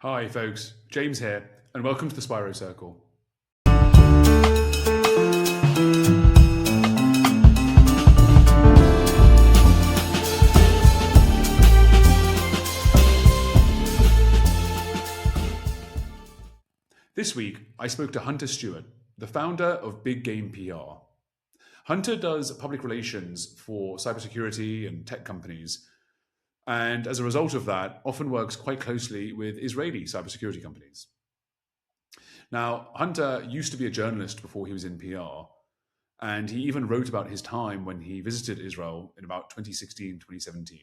Hi, folks. James here, and welcome to the Spyro Circle. This week, I spoke to Hunter Stuart, the founder of Big Game PR. Hunter does public relations for cybersecurity and tech companies, and as a result of that, often works quite closely with Israeli cybersecurity companies. Now, Hunter used to be a journalist before he was in PR, and he even wrote about his time when he visited Israel in about 2016, 2017.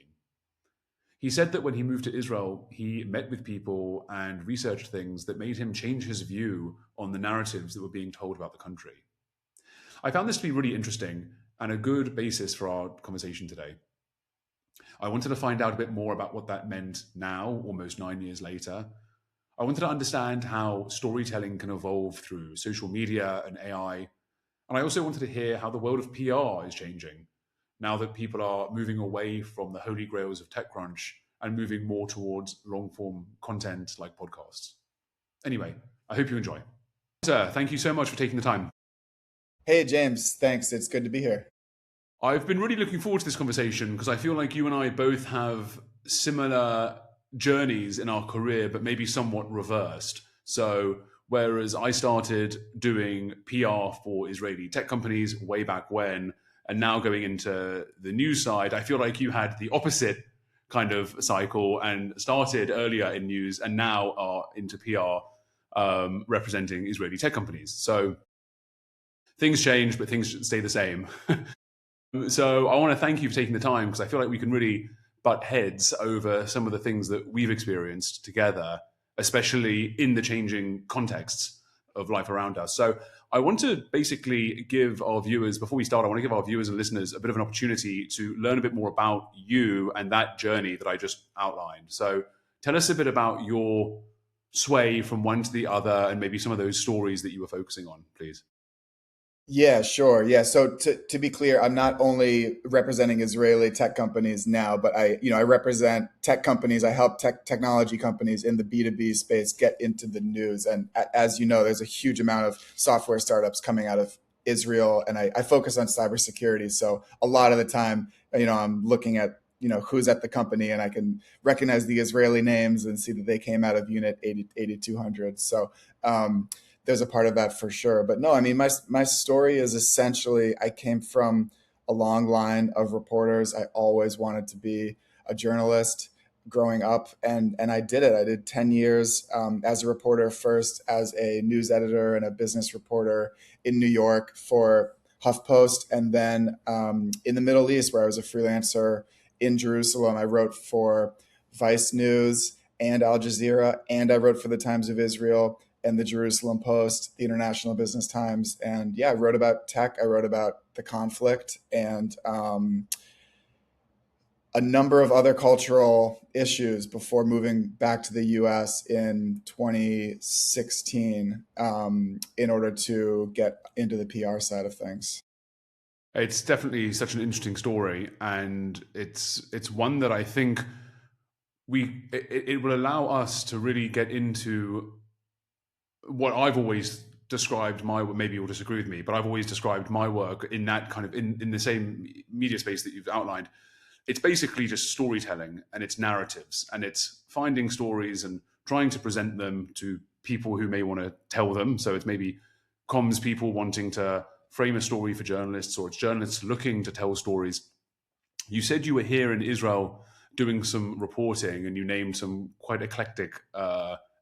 He said that when he moved to Israel, he met with people and researched things that made him change his view on the narratives that were being told about the country. I found this to be really interesting and a good basis for our conversation today. I wanted to find out a bit more about what that meant now, almost 9 years later. I wanted to understand how storytelling can evolve through social media and AI. And I also wanted to hear how the world of PR is changing now that people are moving away from the holy grails of TechCrunch and moving more towards long form content like podcasts. Anyway, I hope you enjoy. Sir, thank you so much for taking the time. Hey, James, thanks. It's good to be here. I've been really looking forward to this conversation because I feel like you and I both have similar journeys in our career, but maybe somewhat reversed. So, whereas I started doing PR for Israeli tech companies way back when, and now going into the news side, I feel like you had the opposite kind of cycle and started earlier in news and now are into PR representing Israeli tech companies. So things change, but things stay the same. So I want to thank you for taking the time because I feel like we can really butt heads over some of the things that we've experienced together, especially in the changing contexts of life around us. So I want to basically give our viewers, before we start, I want to give our viewers and listeners a bit of an opportunity to learn a bit more about you and that journey that I just outlined. So tell us a bit about your sway from one to the other and maybe some of those stories that you were focusing on, please. Yeah, sure. Yeah. So to be clear, I'm not only representing Israeli tech companies now, but I represent tech companies. I help technology companies in the B2B space get into the news. And as you know, there's a huge amount of software startups coming out of Israel, and I focus on cybersecurity. So a lot of the time, I'm looking at who's at the company, and I can recognize the Israeli names and see that they came out of Unit 8200. So there's a part of that for sure. But no, I mean, my story is essentially I came from a long line of reporters. I always wanted to be a journalist growing up, and I did it. I did 10 years as a reporter, first as a news editor and a business reporter in New York for HuffPost, and then in the Middle East, where I was a freelancer in Jerusalem. I wrote for Vice News and Al Jazeera, and I wrote for the Times of Israel and the Jerusalem Post, the International Business Times. And yeah, I wrote about tech. I wrote about the conflict and a number of other cultural issues before moving back to the US in 2016 in order to get into the PR side of things. It's definitely such an interesting story, and it's one that I think it will allow us to really get into what I've always described maybe you'll disagree with me, but I've always described my work in that kind of in the same media space that you've outlined. It's basically just storytelling and it's narratives and it's finding stories and trying to present them to people who may want to tell them. So it's maybe comms people wanting to frame a story for journalists, or it's journalists looking to tell stories. You said you were here in Israel doing some reporting and you named some quite eclectic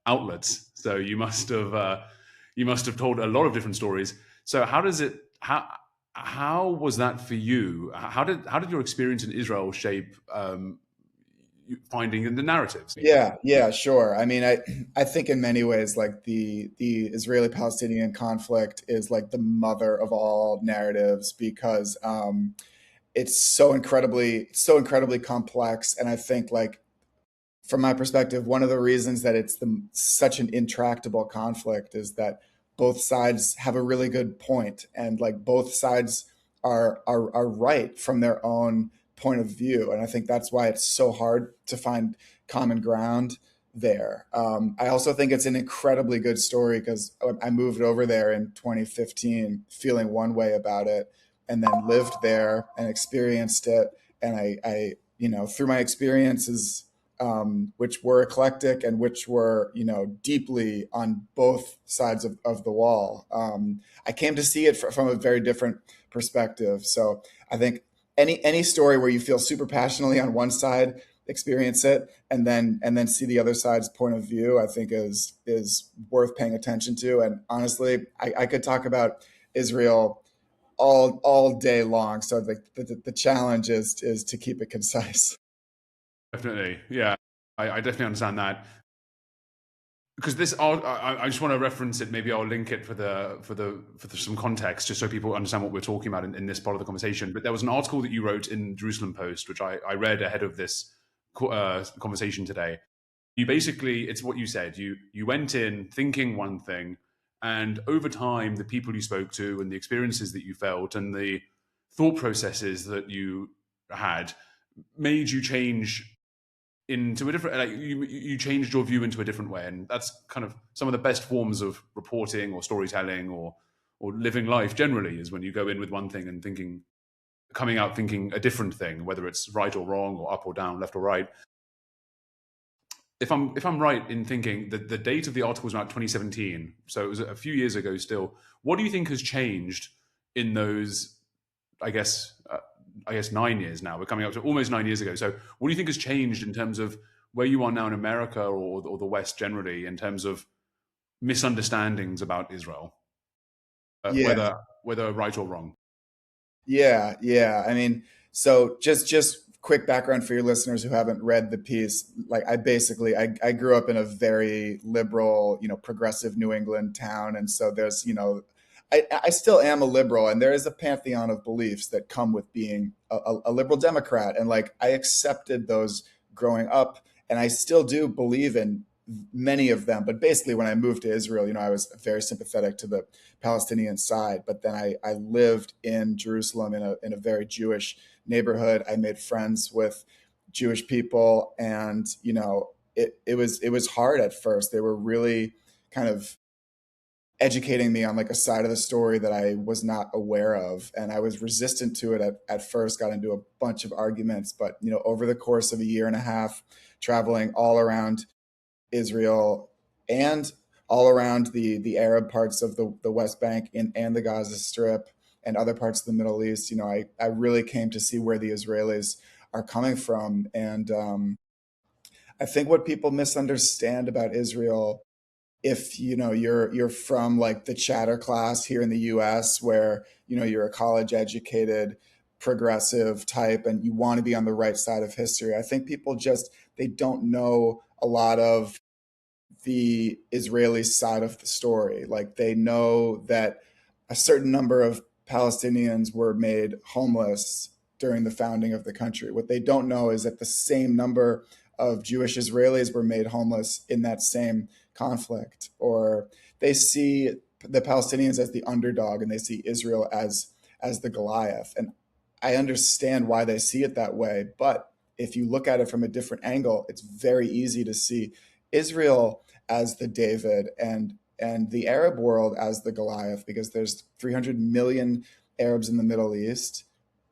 outlets. So you must have told a lot of different stories. So how was that for you? How did your experience in Israel shape finding in the narratives? Yeah, sure. I mean, I think in many ways, like the Israeli-Palestinian conflict is like the mother of all narratives because it's so incredibly complex, and I think like from my perspective, one of the reasons that it's such an intractable conflict is that both sides have a really good point, and like both sides are right from their own point of view, and I think that's why it's so hard to find common ground there. I also think it's an incredibly good story because I moved over there in 2015 feeling one way about it, and then lived there and experienced it. And through my experiences, which were eclectic and which were, deeply on both sides of the wall, I came to see it from a very different perspective. So I think any story where you feel super passionately on one side, experience it, and then see the other side's point of view, I think is worth paying attention to. And honestly, I could talk about Israel all day long. So the challenge is to keep it concise. Definitely, yeah, I definitely understand that. Because this, I just want to reference it. Maybe I'll link it for some context, just so people understand what we're talking about in this part of the conversation. But there was an article that you wrote in Jerusalem Post, which I read ahead of this conversation today. You basically, it's what you said. You went in thinking one thing, and over time, the people you spoke to, and the experiences that you felt, and the thought processes that you had, made you change into a different, like you changed your view into a different way. And that's kind of some of the best forms of reporting or storytelling or living life generally, is when you go in with one thing and coming out thinking a different thing, whether it's right or wrong or up or down, left or right. If I'm right in thinking that the date of the article was about 2017, so it was a few years ago still. What do you think has changed in those, I guess, 9 years now? We're coming up to almost 9 years ago. So, what do you think has changed in terms of where you are now in America or the West generally, in terms of misunderstandings about Israel, Yeah. whether right or wrong? Yeah. I mean, so just quick background for your listeners who haven't read the piece. Like I grew up in a very liberal, progressive New England town, and so there's, I still am a liberal, and there is a pantheon of beliefs that come with being a liberal Democrat, and like I accepted those growing up, and I still do believe in many of them. But basically, when I moved to Israel, I was very sympathetic to the Palestinian side. But then I lived in Jerusalem in a very Jewish neighborhood. I made friends with Jewish people, and it was hard at first. They were really kind of educating me on like a side of the story that I was not aware of. And I was resistant to it at first, got into a bunch of arguments. But, over the course of a year and a half, traveling all around Israel and all around the Arab parts of the West Bank and the Gaza Strip and other parts of the Middle East, I really came to see where the Israelis are coming from. And I think what people misunderstand about Israel, if you're from like the chatter class here in the US, where you're a college educated progressive type and you want to be on the right side of history, I think people just they don't know a lot of the Israeli side of the story. Like they know that a certain number of Palestinians were made homeless during the founding of the country. What they don't know is that the same number of Jewish Israelis were made homeless in that same conflict. Or they see the Palestinians as the underdog and they see Israel as the Goliath. And I understand why they see it that way, but if you look at it from a different angle, it's very easy to see Israel as the David and the Arab world as the Goliath, because there's 300 million Arabs in the Middle East.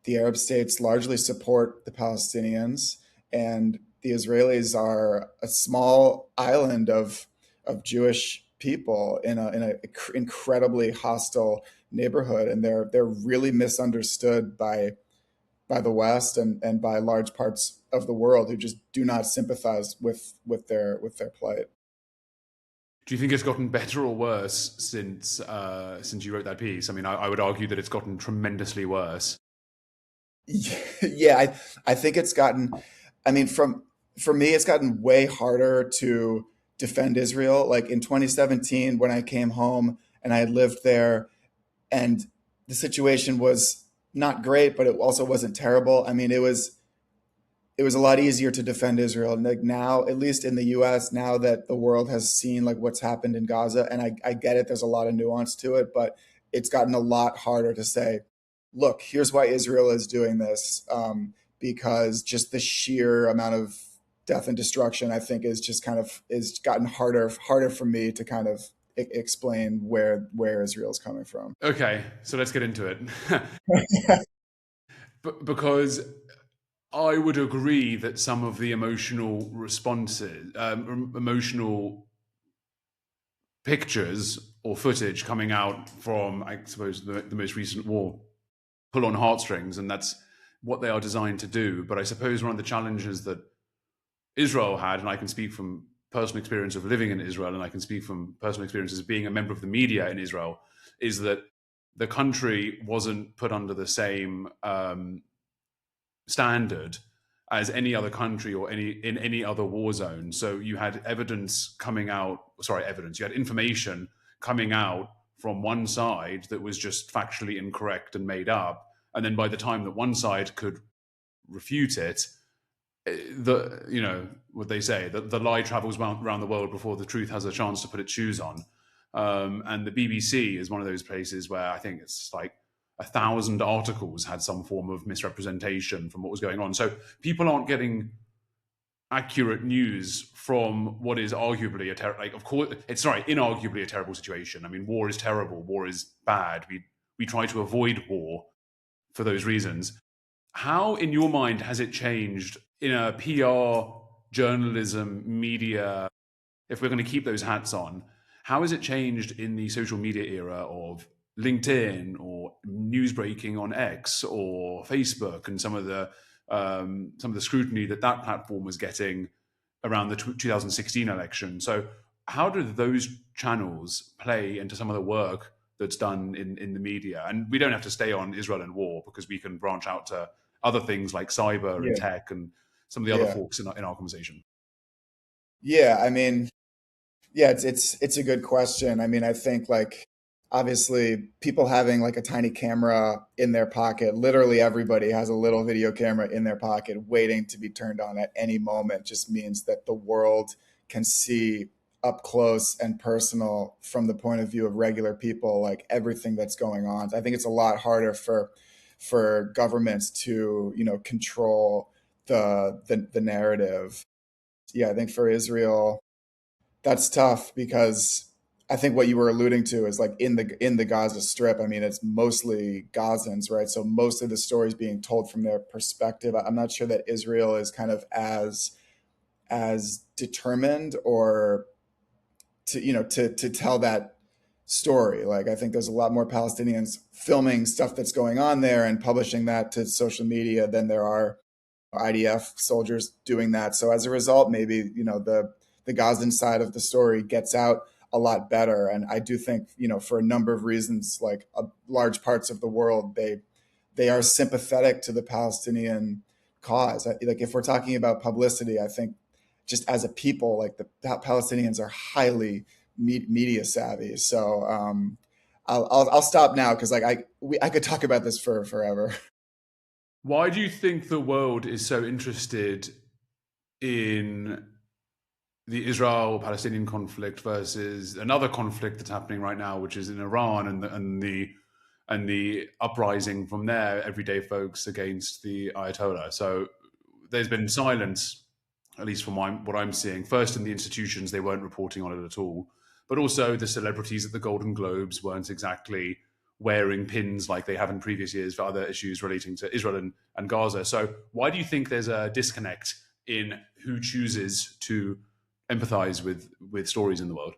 The Arab states largely support the Palestinians, and the Israelis are a small island of Jewish people in a incredibly hostile neighborhood, and they're really misunderstood by the West and by large parts of the world who just do not sympathize with their plight. Do you think it's gotten better or worse since you wrote that piece? I mean, I would argue that it's gotten tremendously worse. Yeah, I think it's gotten. I mean, for me, it's gotten way harder to defend Israel. Like in 2017, when I came home and I had lived there, and the situation was not great, but it also wasn't terrible. I mean, it was a lot easier to defend Israel. And like now, at least in the US, now that the world has seen like what's happened in Gaza, and I get it, there's a lot of nuance to it, but it's gotten a lot harder to say, look, here's why Israel is doing this. Because just the sheer amount of death and destruction, I think is just kind of is gotten harder for me to kind of explain where Israel's coming from. Okay, so let's get into it. Because I would agree that some of the emotional responses, emotional pictures or footage coming out from, I suppose, the most recent war pull on heartstrings, and that's what they are designed to do. But I suppose one of the challenges that Israel had, and I can speak from personal experience of living in Israel, and I can speak from personal experiences of being a member of the media in Israel, is that the country wasn't put under the same standard as any other country or any other war zone. So you had evidence coming out, sorry, evidence, you had information coming out from one side that was just factually incorrect and made up. And then by the time that one side could refute it, the what they say, the lie travels around the world before the truth has a chance to put its shoes on. And the BBC is one of those places where I think it's like 1,000 articles had some form of misrepresentation from what was going on. So people aren't getting accurate news from what is arguably of course, it's inarguably a terrible situation. I mean, war is terrible. War is bad. We try to avoid war for those reasons. How, in your mind, has it changed in a PR, journalism, media, if we're going to keep those hats on? How has it changed in the social media era of LinkedIn or news breaking on X or Facebook, and some of the scrutiny that platform was getting around the 2016 election? So how do those channels play into some of the work that's done in the media? And we don't have to stay on Israel and war, because we can branch out to other things like cyber and Yeah, tech and some of the other yeah, forks in our conversation. yeah. I mean, yeah, it's a good question. I mean, I think like obviously people having like a tiny camera in their pocket, literally everybody has a little video camera in their pocket waiting to be turned on at any moment, just means that the world can see up close and personal from the point of view of regular people, like everything that's going on. I think it's a lot harder for governments to, control the narrative. Yeah, I think for Israel, that's tough because I think what you were alluding to is like in the Gaza Strip. I mean, it's mostly Gazans, right? So most of the stories being told from their perspective. I'm not sure that Israel is kind of as determined or to tell that story. Like I think there's a lot more Palestinians filming stuff that's going on there and publishing that to social media than there are IDF soldiers doing that. So as a result, maybe the Gazan side of the story gets out a lot better. And I do think for a number of reasons, like large parts of the world, they are sympathetic to the Palestinian cause. Like if we're talking about publicity, I think just as a people, like the Palestinians are highly media savvy. So I'll stop now because like I could talk about this for forever. Why do you think the world is so interested in the Israel-Palestinian conflict versus another conflict that's happening right now, which is in Iran, and the uprising from there, everyday folks against the Ayatollah? So there's been silence, at least from what I'm seeing. First, in the institutions, they weren't reporting on it at all, but also the celebrities at the Golden Globes weren't exactly wearing pins like they have in previous years for other issues relating to Israel and Gaza. So why do you think there's a disconnect in who chooses to empathize with stories in the world?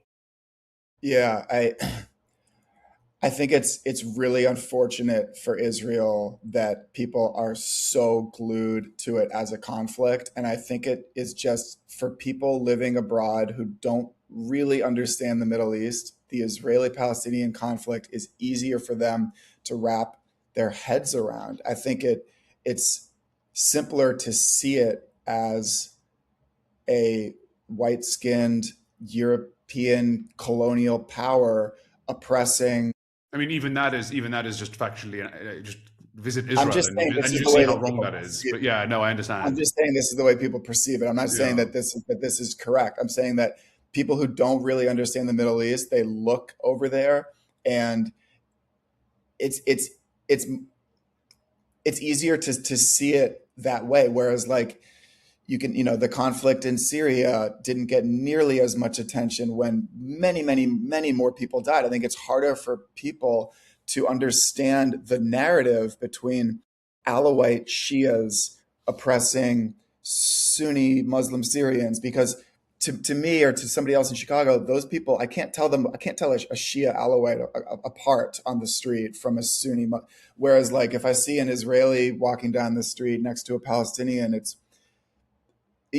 Yeah, I think it's really unfortunate for Israel that people are so glued to it as a conflict. And I think it is just for people living abroad who don't really understand the Middle East, the Israeli-Palestinian conflict is easier for them to wrap their heads around. I think it's simpler to see it as a white-skinned European colonial power oppressing. I mean, even that is just factually just visit I'm Israel just and saying this is you the see way how that wrong people that is. perceive But it. yeah, no, I I'm understand. just saying this is the way people perceive it. I'm not saying Yeah. that this is correct. I'm saying that people who don't really understand the Middle East, they look over there and it's it's it's it's easier to see it that way. Whereas like, you can, the conflict in Syria didn't get nearly as much attention when many, many, many more people died. I think it's harder for people to understand the narrative between Alawite Shias oppressing Sunni Muslim Syrians because to me or to somebody else in Chicago, those people, I can't tell a Shia Alawite apart on the street from a Sunni. Whereas like if I see an Israeli walking down the street next to a Palestinian, it's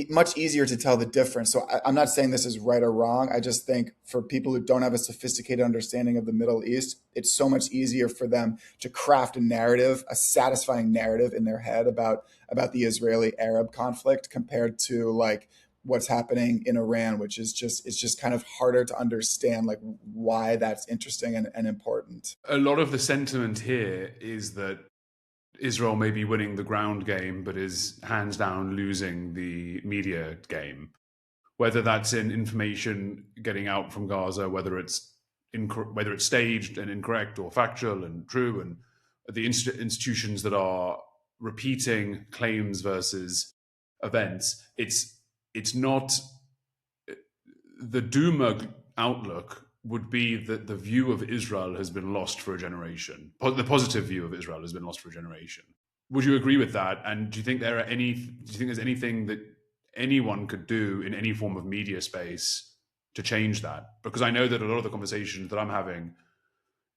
much easier to tell the difference. So I'm not saying this is right or wrong. I just think for people who don't have a sophisticated understanding of the Middle East, it's so much easier for them to craft a narrative, a satisfying narrative in their head about the Israeli-Arab conflict compared to like what's happening in Iran, which is just it's just kind of harder to understand like why that's interesting and important. A lot of the sentiment here is that Israel may be winning the ground game, but is hands down losing the media game. Whether that's in information getting out from Gaza, whether it's staged and incorrect or factual and true, and the institutions that are repeating claims versus events, it's not the doomer outlook would be that the view of Israel has been lost for a generation. The positive view of Israel has been lost for a generation. Would you agree with that? And do you think there's anything that anyone could do in any form of media space to change that? Because I know that a lot of the conversations that I'm having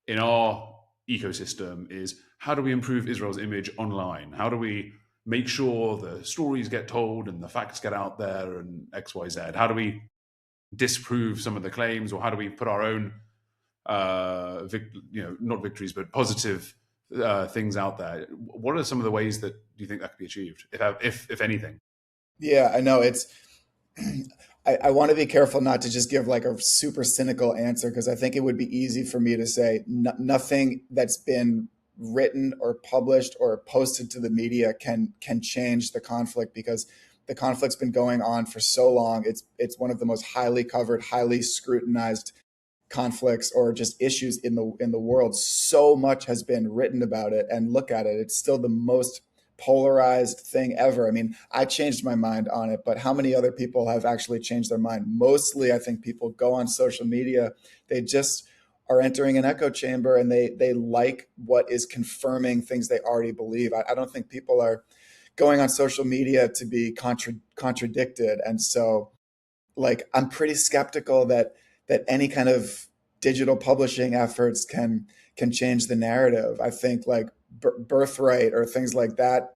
in our ecosystem is how do we improve Israel's image online? How do we make sure the stories get told and the facts get out there and XYZ? How do we disprove some of the claims, or how do we put our own, not victories, but positive things out there? What are some of the ways that you think that could be achieved, if anything? Yeah, I know it's. I want to be careful not to just give like a super cynical answer because I think it would be easy for me to say nothing that's been written or published or posted to the media can change the conflict because the conflict's been going on for so long. It's one of the most highly covered, highly scrutinized conflicts or just issues in the world. So much has been written about it, and look at it. It's still the most polarized thing ever. I mean, I changed my mind on it, but how many other people have actually changed their mind? Mostly, I think people go on social media. They just are entering an echo chamber and they like what is confirming things they already believe. I don't think people are going on social media to be contradicted. And so like I'm pretty skeptical that any kind of digital publishing efforts can change the narrative. I think like birthright or things like that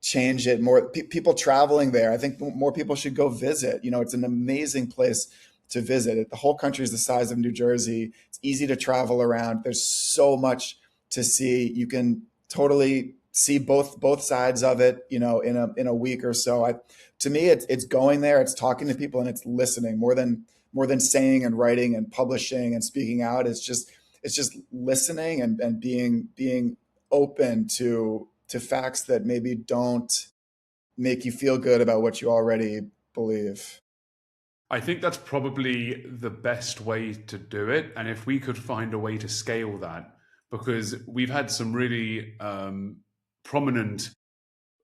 change it more. People traveling there, I think more people should go visit. It's an amazing place to visit. The whole country is the size of New Jersey. It's easy to travel around. There's so much to see. You can totally see both sides of it, in a week or so. To me, it's going there, it's talking to people, and it's listening more than saying and writing and publishing and speaking out. It's just listening and being open to facts that maybe don't make you feel good about what you already believe. I think that's probably the best way to do it. And if we could find a way to scale that, because we've had some really prominent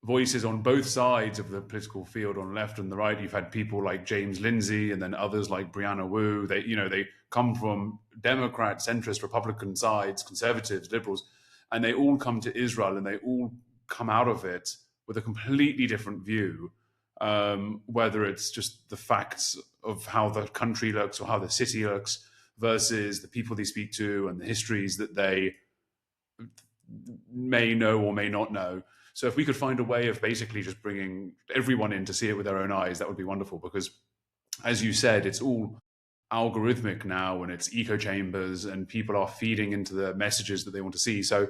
voices on both sides of the political field, on the left and the right. You've had people like James Lindsay and then others like Brianna Wu. They come from Democrat, centrist, Republican sides, conservatives, liberals, and they all come to Israel and they all come out of it with a completely different view. Whether it's just the facts of how the country looks or how the city looks versus the people they speak to and the histories that they may know or may not know. So if we could find a way of basically just bringing everyone in to see it with their own eyes, that would be wonderful. Because, as you said, it's all algorithmic now, and it's echo chambers, and people are feeding into the messages that they want to see. So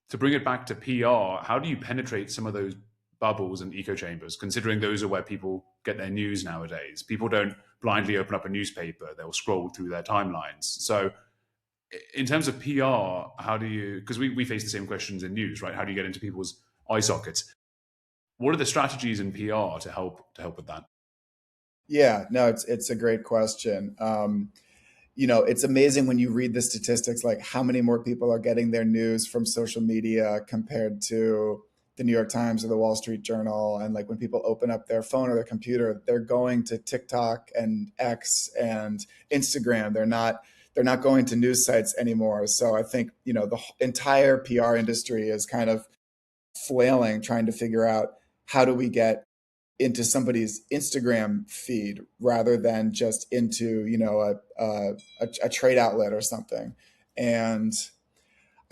to bring it back to PR, how do you penetrate some of those bubbles and echo chambers, considering those are where people get their news nowadays? People don't blindly open up a newspaper. They'll scroll through their timelines. So in terms of PR, how do you, because we face the same questions in news, right? How do you get into people's eye sockets? What are the strategies in PR to help with that? Yeah, no, it's a great question. It's amazing when you read the statistics, like how many more people are getting their news from social media compared to the New York Times or the Wall Street Journal. And like when people open up their phone or their computer, they're going to TikTok and X and Instagram. They're not going to news sites anymore. So I think, the entire PR industry is kind of flailing, trying to figure out how do we get into somebody's Instagram feed rather than just into, a trade outlet or something. And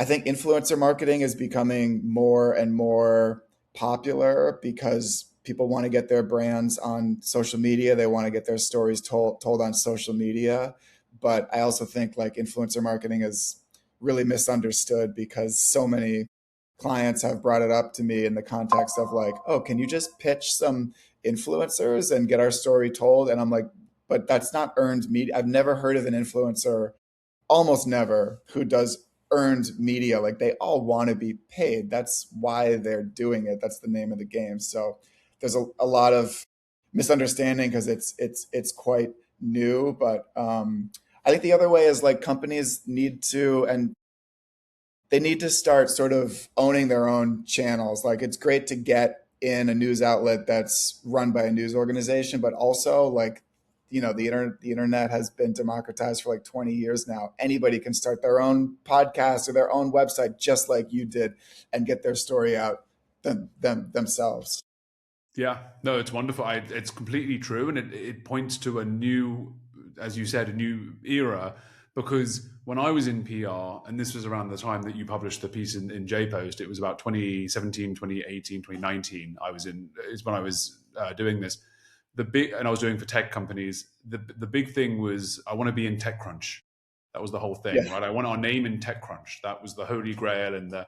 I think influencer marketing is becoming more and more popular because people want to get their brands on social media. They want to get their stories told on social media. But I also think like influencer marketing is really misunderstood because so many clients have brought it up to me in the context of like, oh, can you just pitch some influencers and get our story told? And I'm like, but that's not earned media. I've never heard of an influencer, almost never, who does earned media. Like they all want to be paid. That's why they're doing it. That's the name of the game. So there's a lot of misunderstanding because it's quite new. But I think the other way is like companies need to, and they need to start sort of owning their own channels. Like it's great to get in a news outlet that's run by a news organization, but also like, the internet has been democratized for like 20 years now. Anybody can start their own podcast or their own website, just like you did, and get their story out themselves. Yeah, no, it's wonderful. It's completely true. And it points to a new, as you said, a new era. Because when I was in PR, and this was around the time that you published the piece in JPost, it was about 2017, 2018, 2019. Is when I was doing this. And I was doing for tech companies. The big thing was I want to be in TechCrunch. That was the whole thing, Yeah. right? I want our name in TechCrunch. That was the holy grail and the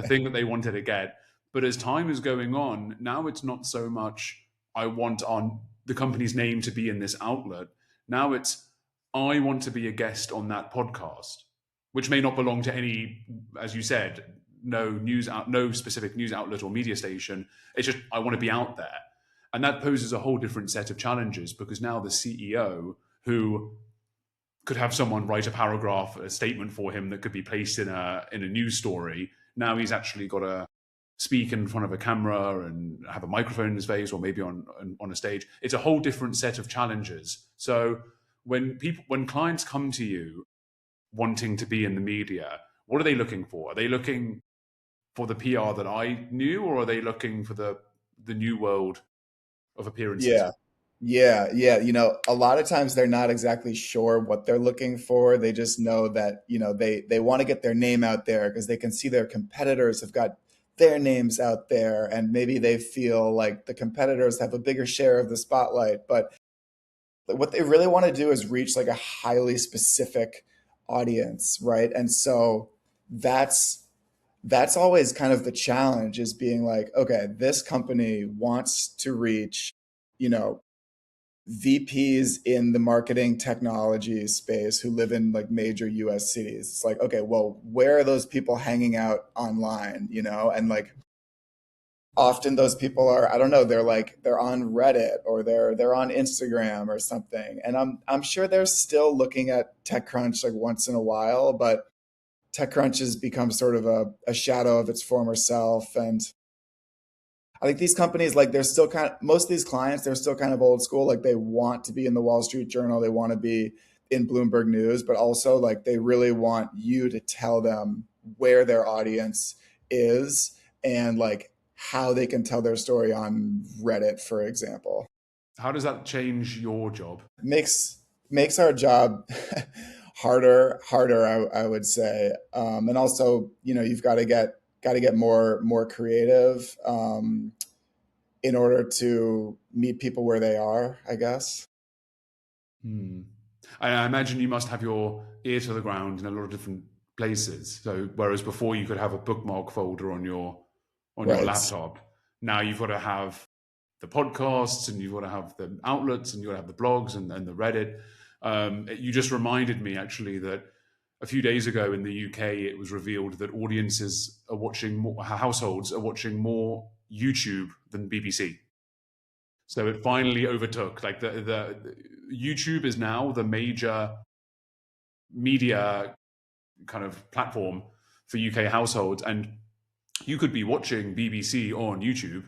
thing that they wanted to get. But as time is going on, now it's not so much I want on the company's name to be in this outlet. Now it's I want to be a guest on that podcast, which may not belong to any, as you said, no specific news outlet or media station. It's just I want to be out there. And that poses a whole different set of challenges because now the CEO, who could have someone write a paragraph, a statement for him that could be placed in a news story, now he's actually got to speak in front of a camera and have a microphone in his face or maybe on a stage. It's a whole different set of challenges. So when clients come to you wanting to be in the media, what are they looking for? Are they looking for the PR that I knew, or are they looking for the new world of appearances? Yeah. Yeah, yeah. A lot of times they're not exactly sure what they're looking for. They just know that, they want to get their name out there because they can see their competitors have got their names out there, and maybe they feel like the competitors have a bigger share of the spotlight. But what they really want to do is reach like a highly specific audience, right? And so that's always kind of the challenge, is being like, okay, this company wants to reach, you know, VPs in the marketing technology space who live in like major US cities. It's like, okay, well, where are those people hanging out online, And like often those people are, I don't know, they're on Reddit or they're on Instagram or something. And I'm sure they're still looking at TechCrunch like once in a while, but TechCrunch has become sort of a shadow of its former self. And I think these companies, like, they're still most of these clients, they're still kind of old school. Like, they want to be in the Wall Street Journal, they want to be in Bloomberg News, but also like they really want you to tell them where their audience is and like how they can tell their story on Reddit, for example. How does that change your job? Makes our job harder, I would say. And also, you've got to get more creative, in order to meet people where they are, I guess. Hmm. I imagine you must have your ear to the ground in a lot of different places. So whereas before you could have a bookmark folder on your Right. laptop, now you've got to have the podcasts and you've got to have the outlets and you've got to have the blogs and the Reddit. You just reminded me actually that a few days ago in the UK, it was revealed that households are watching more YouTube than BBC. So it finally overtook. Like the YouTube is now the major media kind of platform for UK households, and you could be watching BBC on YouTube,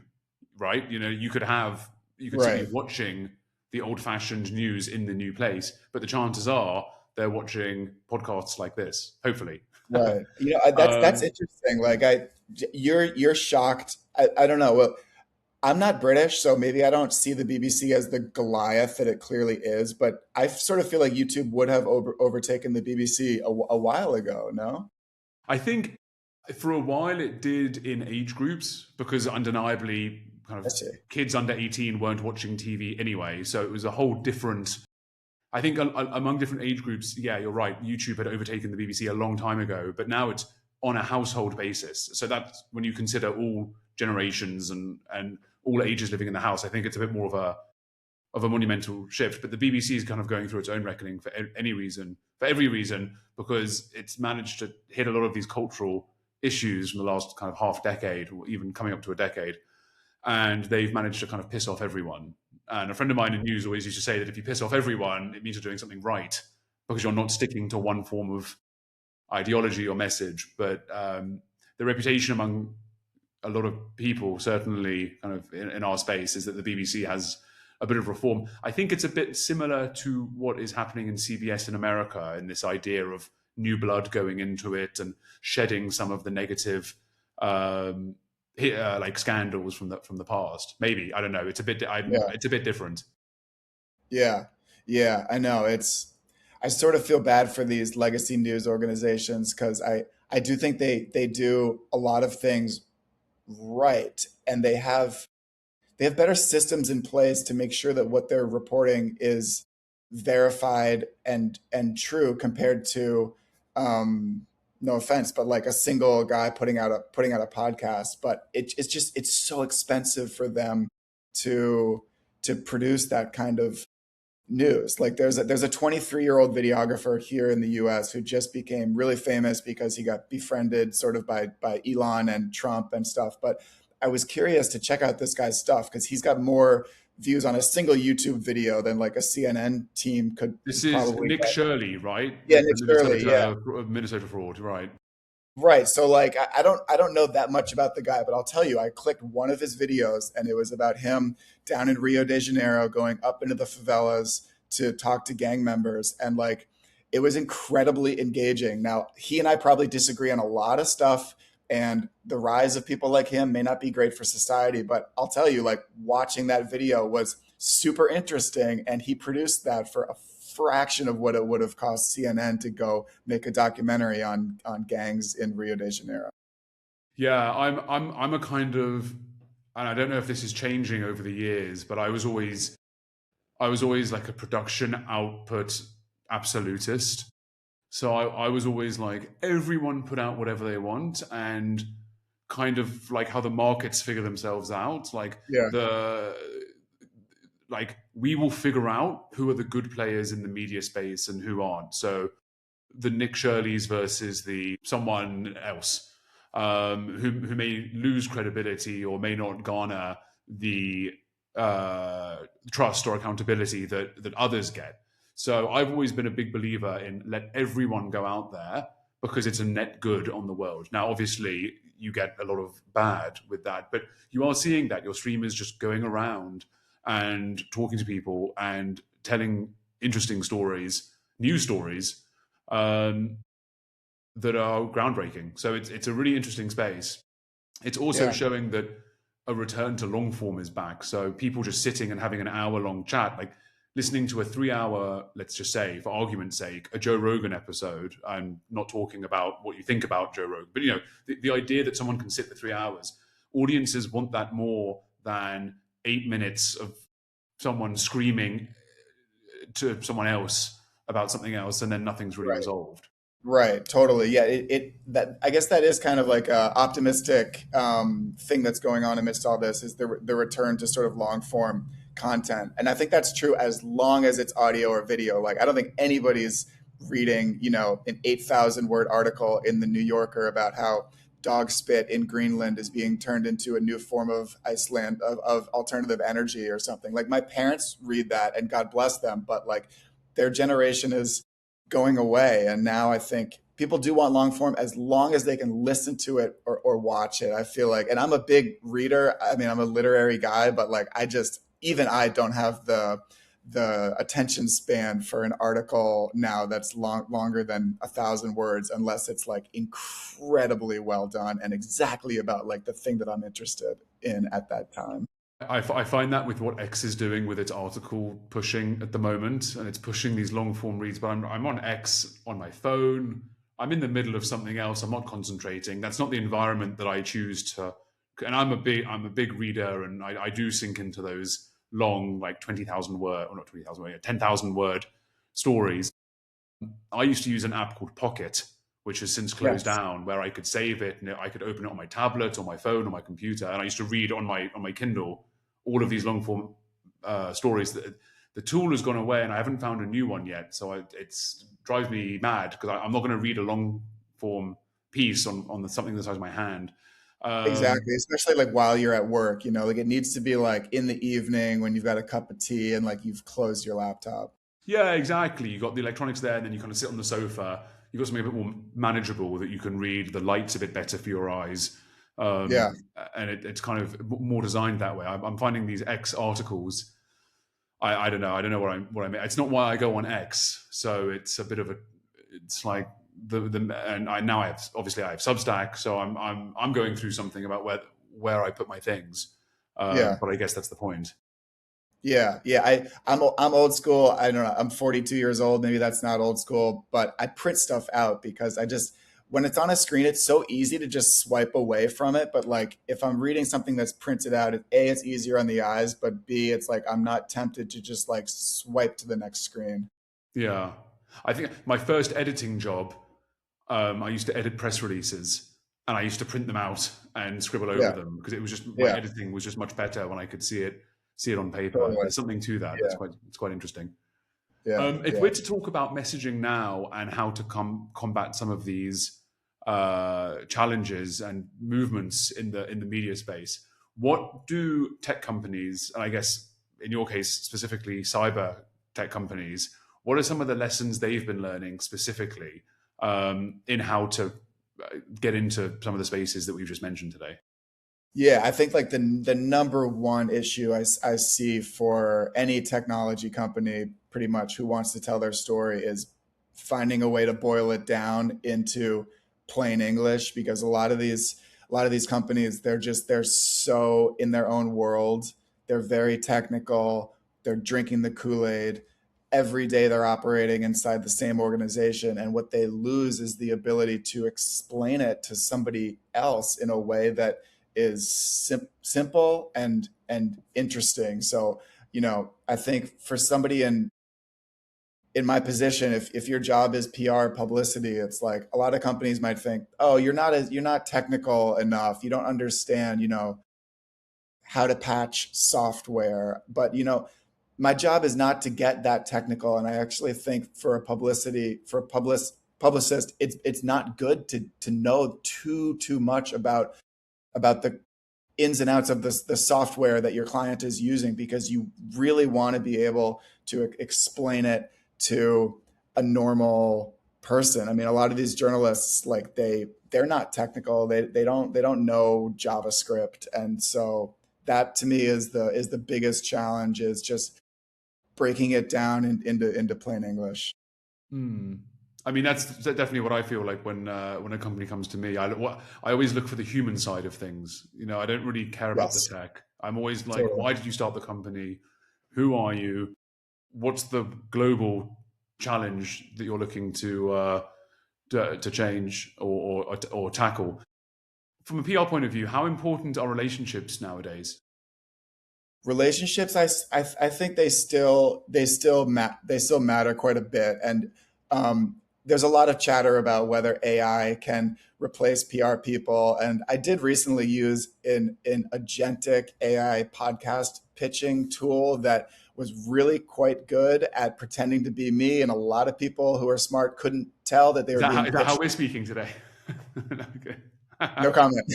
right? You could sit be Right. watching the old-fashioned news in the new place, but the chances are they're watching podcasts like this, hopefully. Right. That's um, interesting. Like you're shocked. I don't know. Well, I'm not British, so maybe I don't see the BBC as the Goliath that it clearly is, but I sort of feel like YouTube would have overtaken the BBC a while ago, no? I think for a while it did in age groups because undeniably, kind I of see. kids under 18 weren't watching TV anyway, so it was a whole different. I think among different age groups, yeah, you're right. YouTube had overtaken the BBC a long time ago, but now it's on a household basis. So that's when you consider all generations and all ages living in the house. I think it's a bit more of a monumental shift. But the BBC is kind of going through its own reckoning for every reason, because it's managed to hit a lot of these cultural issues from the last kind of half decade, or even coming up to a decade, and they've managed to kind of piss off everyone. And a friend of mine in news always used to say that if you piss off everyone, it means you're doing something right because you're not sticking to one form of ideology or message. But the reputation among a lot of people, certainly kind of in our space, is that the BBC has a bit of reform. I think it's a bit similar to what is happening in CBS in America, in this idea of new blood going into it and shedding some of the negative um, like scandals from the past. Maybe, I don't know. Yeah. It's a bit different. Yeah. Yeah, I know. I sort of feel bad for these legacy news organizations because I do think they do a lot of things right, and they have better systems in place to make sure that what they're reporting is verified and true compared to no offense, but like a single guy putting out a podcast. But it's just it's so expensive for them to produce that kind of news. Like there's a 23-year-old videographer here in the US who just became really famous because he got befriended sort of by Elon and Trump and stuff. But I was curious to check out this guy's stuff because he's got more views on a single YouTube video than like a CNN team This could is probably Nick get. Shirley, right? Yeah, The Nick Shirley, yeah. Minnesota fraud, right? Right. So like I don't know that much about the guy, but I'll tell you, I clicked one of his videos and it was about him down in Rio de Janeiro going up into the favelas to talk to gang members, and like it was incredibly engaging. Now, he and I probably disagree on a lot of stuff, and the rise of people like him may not be great for society, but I'll tell you, like watching that video was super interesting, and he produced that for a fraction of what it would have cost CNN to go make a documentary on gangs in Rio de Janeiro. Yeah, I'm a kind of, and I don't know if this is changing over the years, but I was always like a production output absolutist. So I was always like, everyone put out whatever they want, and kind of like how the markets figure themselves out. Yeah, We will figure out who are the good players in the media space and who aren't. So the Nick Shirleys versus the someone else, who may lose credibility or may not garner the trust or accountability that others get. So I've always been a big believer in let everyone go out there because it's a net good on the world. Now, obviously, you get a lot of bad with that, but you are seeing that your streamers just going around and talking to people and telling interesting stories, news stories, um, that are groundbreaking. So it's a really interesting space. It's also yeah, showing that a return to long form is back. So people just sitting and having an hour long chat, like listening to a 3 hour, let's just say, for argument's sake, a Joe Rogan episode. I'm not talking about what you think about Joe Rogan, but the idea that someone can sit for 3 hours, audiences want that more than 8 minutes of someone screaming to someone else about something else and then nothing's really right. resolved. Right, totally. Yeah, it that I guess that is kind of like a optimistic thing that's going on amidst all this is the return to sort of long form content, and I think that's true as long as it's audio or video. Like I don't think anybody's reading, an 8,000 word article in the New Yorker about how dog spit in Greenland is being turned into a new form of Iceland of alternative energy or something. Like my parents read that, and God bless them, but like their generation is going away. And now I think people do want long form as long as they can listen to it or watch it. I feel like, and I'm a big reader. I mean, I'm a literary guy, but like even I don't have the attention span for an article now that's longer than 1,000 words, unless it's like incredibly well done and exactly about like the thing that I'm interested in at that time. I find that with what X is doing with its article pushing at the moment, and it's pushing these long form reads. But I'm on X on my phone. I'm in the middle of something else. I'm not concentrating. That's not the environment that I choose to. And I'm a big reader, and I do sink into those long, like 20,000 word, or not 20,000 word, 10,000 word stories. I used to use an app called Pocket, which has since closed Yes, down, where I could save it and I could open it on my tablet, on my phone, on my computer, and I used to read on my Kindle all of these long form stories. The tool has gone away, and I haven't found a new one yet. So it drives me mad because I'm not going to read a long form piece on something the size of my hand. Um, exactly. Especially like while you're at work, like it needs to be like in the evening when you've got a cup of tea and like you've closed your laptop. Yeah, exactly. You got the electronics there, and then you kind of sit on the sofa. You got something a bit more manageable that you can read. The light's a bit better for your eyes, Yeah. and it's kind of more designed that way. I'm finding these X articles. I don't know. I don't know what I mean. It's not why I go on X. So it's a bit of a. It's like the and I now I have obviously I have Substack. So I'm going through something about where I put my things. Yeah. But I guess that's the point. Yeah, yeah. I'm old school. I don't know. I'm 42 years old. Maybe that's not old school, but I print stuff out because I just when it's on a screen, it's so easy to just swipe away from it. But like if I'm reading something that's printed out, it's easier on the eyes, but B, it's like I'm not tempted to just like swipe to the next screen. Yeah. I think my first editing job, I used to edit press releases and I used to print them out and scribble over Yeah, them because it was just my yeah, editing was just much better when I could see it on paper. totally. There's something to that. Yeah, It's quite interesting. yeah, If yeah. we're to talk about messaging now and how to combat some of these challenges and movements in the media space, what do tech companies, and I guess in your case specifically cyber tech companies, what are some of the lessons they've been learning specifically in how to get into some of the spaces that we've just mentioned today? Yeah, I think like the number one issue I see for any technology company pretty much who wants to tell their story is finding a way to boil it down into plain English because a lot of these companies they're so in their own world. They're very technical. They're drinking the Kool-Aid. Every day they're operating inside the same organization and what they lose is the ability to explain it to somebody else in a way that is simple and interesting. So, I think for somebody in my position, if your job is PR publicity, it's like a lot of companies might think, oh, you're not technical enough. You don't understand, how to patch software. But my job is not to get that technical. And I actually think for a publicist, it's not good to know too much about the ins and outs of the software that your client is using because you really want to be able to explain it to a normal person. I mean, a lot of these journalists, like they're not technical. They don't know JavaScript, and so that to me is the biggest challenge is just breaking it down into plain English. Hmm. I mean, that's definitely what I feel like when a company comes to me. I always look for the human side of things. I don't really care about the Yes, tech. I'm always like, totally. why did you start the company? Who are you? What's the global challenge that you're looking to change or tackle? From a PR point of view, how important are relationships nowadays? Relationships I think they still matter quite a bit and there's a lot of chatter about whether AI can replace PR people and I did recently use an agentic AI podcast pitching tool that was really quite good at pretending to be me and a lot of people who are smart couldn't tell that they Is were that how, being is that how pitched. we're speaking today? Okay. No comment.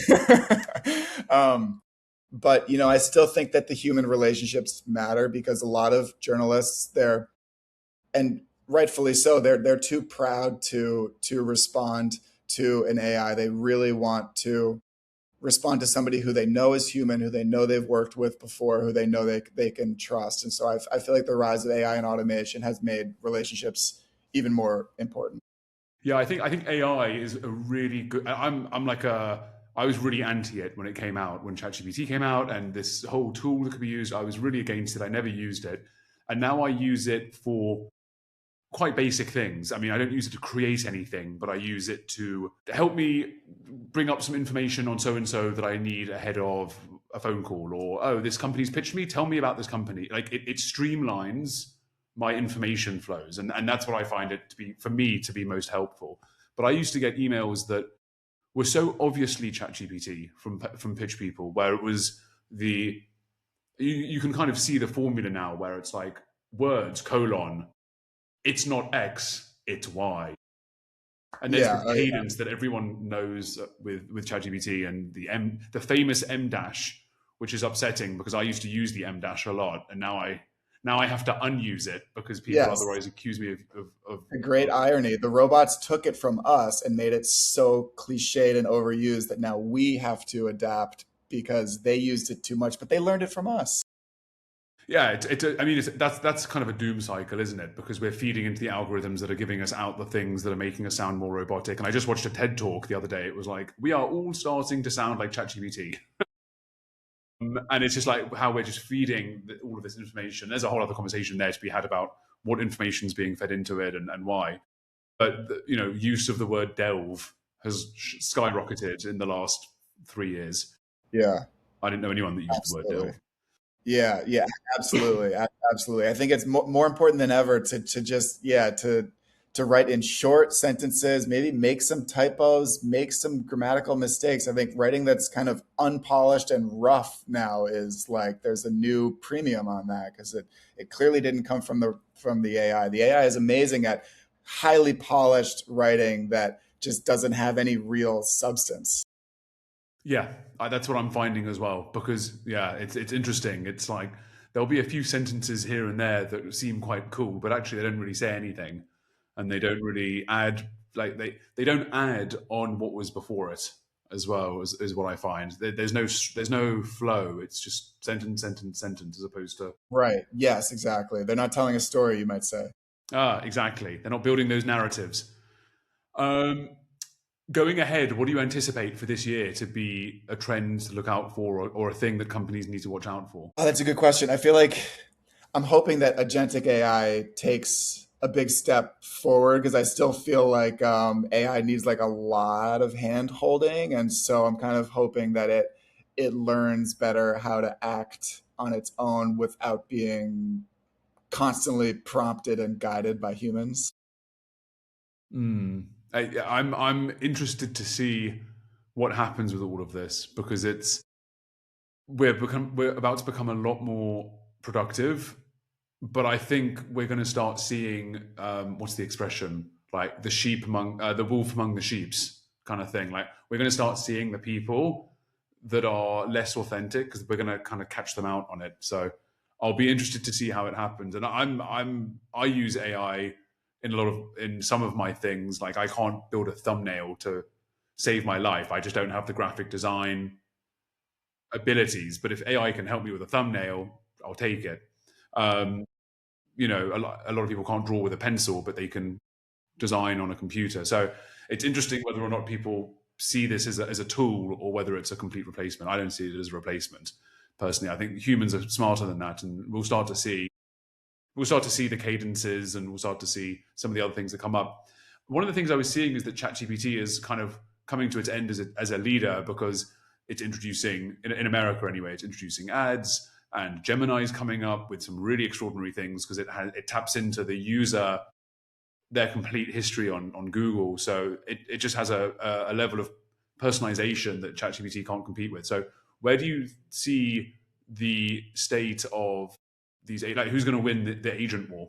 um, but I still think that the human relationships matter because a lot of journalists, they're and rightfully so. They're too proud to respond to an AI. They really want to respond to somebody who they know is human, who they know they've worked with before, who they know they can trust. And so I feel like the rise of AI and automation has made relationships even more important. Yeah, I think AI is a really good. I'm like a. I was really anti it when it came out, when ChatGPT came out, and this whole tool that could be used. I was really against it. I never used it, and now I use it for quite basic things. I mean, I don't use it to create anything, but I use it to help me bring up some information on so and so that I need ahead of a phone call, or oh, this company's pitched me. Tell me about this company. Like it streamlines my information flows, and that's what I find it to be for me to be most helpful. But I used to get emails that were so obviously ChatGPT from pitch people, where it was you can kind of see the formula now, where it's like words colon, it's not X, it's Y. And there's Yeah, this cadence that everyone knows with ChatGPT, and the famous M dash, which is upsetting because I used to use the M dash a lot, and now I have to unuse it because people yes. otherwise accuse me A great of irony. The robots took it from us and made it so cliched and overused that now we have to adapt because they used it too much, but they learned it from us. yeah. I mean, that's kind of a doom cycle, isn't it? Because we're feeding into the algorithms that are giving us out the things that are making us sound more robotic. And I just watched a TED talk the other day. It was like we are all starting to sound like ChatGPT. And it's just like how we're just feeding all of this information. There's a whole other conversation there to be had about what information is being fed into it and why. But use of the word delve has skyrocketed in the last 3 years. Yeah, I didn't know anyone that used the word absolutely. delve. Yeah, yeah, absolutely, absolutely. I think it's more important than ever to just to write in short sentences, maybe make some typos, make some grammatical mistakes. I think writing that's kind of unpolished and rough now is like there's a new premium on that because it clearly didn't come from the AI. The AI is amazing at highly polished writing that just doesn't have any real substance. Yeah, that's what I'm finding as well. Because yeah, it's interesting. It's like there'll be a few sentences here and there that seem quite cool, but actually they don't really say anything, and they don't really add like they don't add on what was before it as well is what I find. There's no flow. It's just sentence, sentence, sentence, as opposed to Right. Yes, exactly. They're not telling a story, you might say. exactly. They're not building those narratives. Um, Going ahead, what do you anticipate for this year to be a trend to look out for, or a thing that companies need to watch out for? Oh, that's a good question. I feel like I'm hoping that agentic AI takes a big step forward because I still feel like AI needs like a lot of hand holding, and so I'm kind of hoping that it learns better how to act on its own without being constantly prompted and guided by humans. Mm. I'm interested to see what happens with all of this because we're about to become a lot more productive, but I think we're going to start seeing what's the expression, like the wolf among the sheep's kind of thing. Like we're going to start seeing the people that are less authentic because we're going to kind of catch them out on it. So I'll be interested to see how it happens. And I use AI in some of my things. Like I can't build a thumbnail to save my life. I just don't have the graphic design abilities. But if AI can help me with a thumbnail, I'll take it. Um, a lot of people can't draw with a pencil, but they can design on a computer. So it's interesting whether or not people see this as a tool or whether it's a complete replacement. I don't see it as a replacement personally. I think humans are smarter than that, and we'll start to see the cadences, and we'll start to see some of the other things that come up. One of the things I was seeing is that ChatGPT is kind of coming to its end as a leader because it's introducing, in America anyway, it's introducing ads, and Gemini is coming up with some really extraordinary things because it taps into the user, their complete history on Google. So it just has a level of personalization that ChatGPT can't compete with. So where do you see the state of these, like who's going to win the agent war?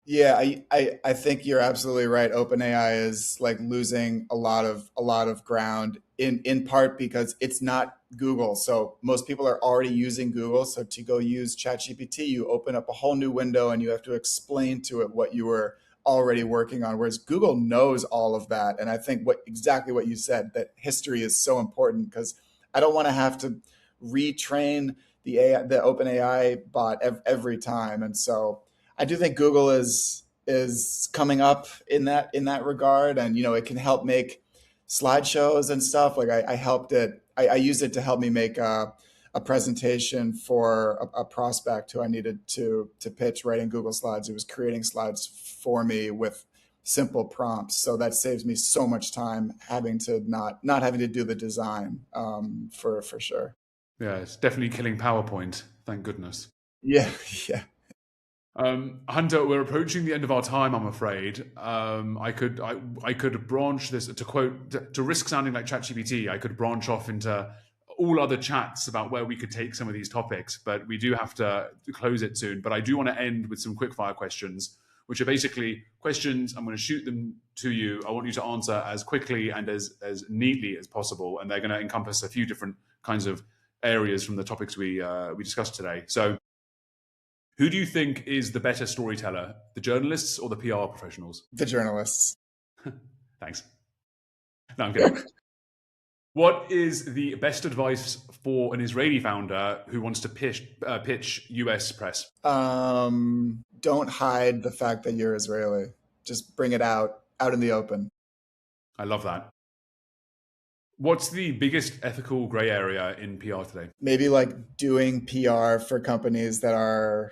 Yeah, I think you're absolutely right. OpenAI is like losing a lot of ground in part because it's not Google. So most people are already using Google. So to go use ChatGPT, you open up a whole new window and you have to explain to it what you were already working on. Whereas Google knows all of that. And I think what exactly what you said, that history is so important because I don't want to have to retrain the OpenAI bot every time. And so I do think Google is coming up in that regard, and it can help make slideshows and stuff. Like I helped it. I used it to help me make a presentation for a prospect who I needed to pitch right in Google Slides. It was creating slides for me with simple prompts, so that saves me so much time having to not having to do the design for sure. Yeah, it's definitely killing PowerPoint. Thank goodness. Yeah, yeah. Hunter, we're approaching the end of our time. I'm afraid. I could branch this to quote to risk sounding like ChatGPT. I could branch off into all other chats about where we could take some of these topics, but we do have to close it soon. But I do want to end with some quick fire questions, which are basically questions. I'm going to shoot them to you. I want you to answer as quickly and as neatly as possible, and they're going to encompass a few different kinds of areas from the topics we discussed today. So, who do you think is the better storyteller, the journalists or the PR professionals? The journalists. Thanks. No, I'm kidding. What is the best advice for an Israeli founder who wants to pitch US press? Don't hide the fact that you're Israeli. Just bring it out in the open. I love that. What's the biggest ethical gray area in PR today? Maybe like doing PR for companies that are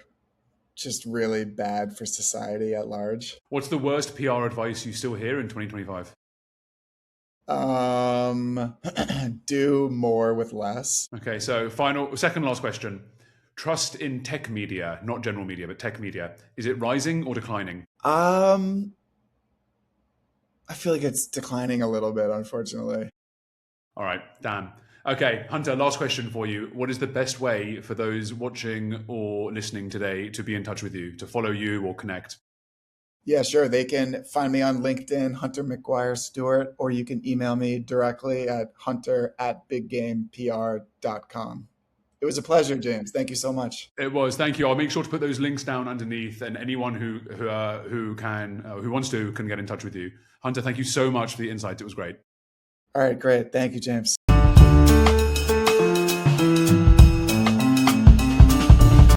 just really bad for society at large. What's the worst PR advice you still hear in 2025? Do more with less. Okay, so second last question. Trust in tech media, not general media, but tech media. Is it rising or declining? I feel like it's declining a little bit, unfortunately. All right, damn. Okay, Hunter, last question for you. What is the best way for those watching or listening today to be in touch with you, to follow you or connect? Yeah, sure. They can find me on LinkedIn, Hunter McGuire Stewart, or you can email me directly at hunter@biggamepr.com. It was a pleasure, James. Thank you so much. It was. Thank you. I'll make sure to put those links down underneath, and anyone who wants to can get in touch with you. Hunter, thank you so much for the insight. It was great. All right, great. Thank you, James.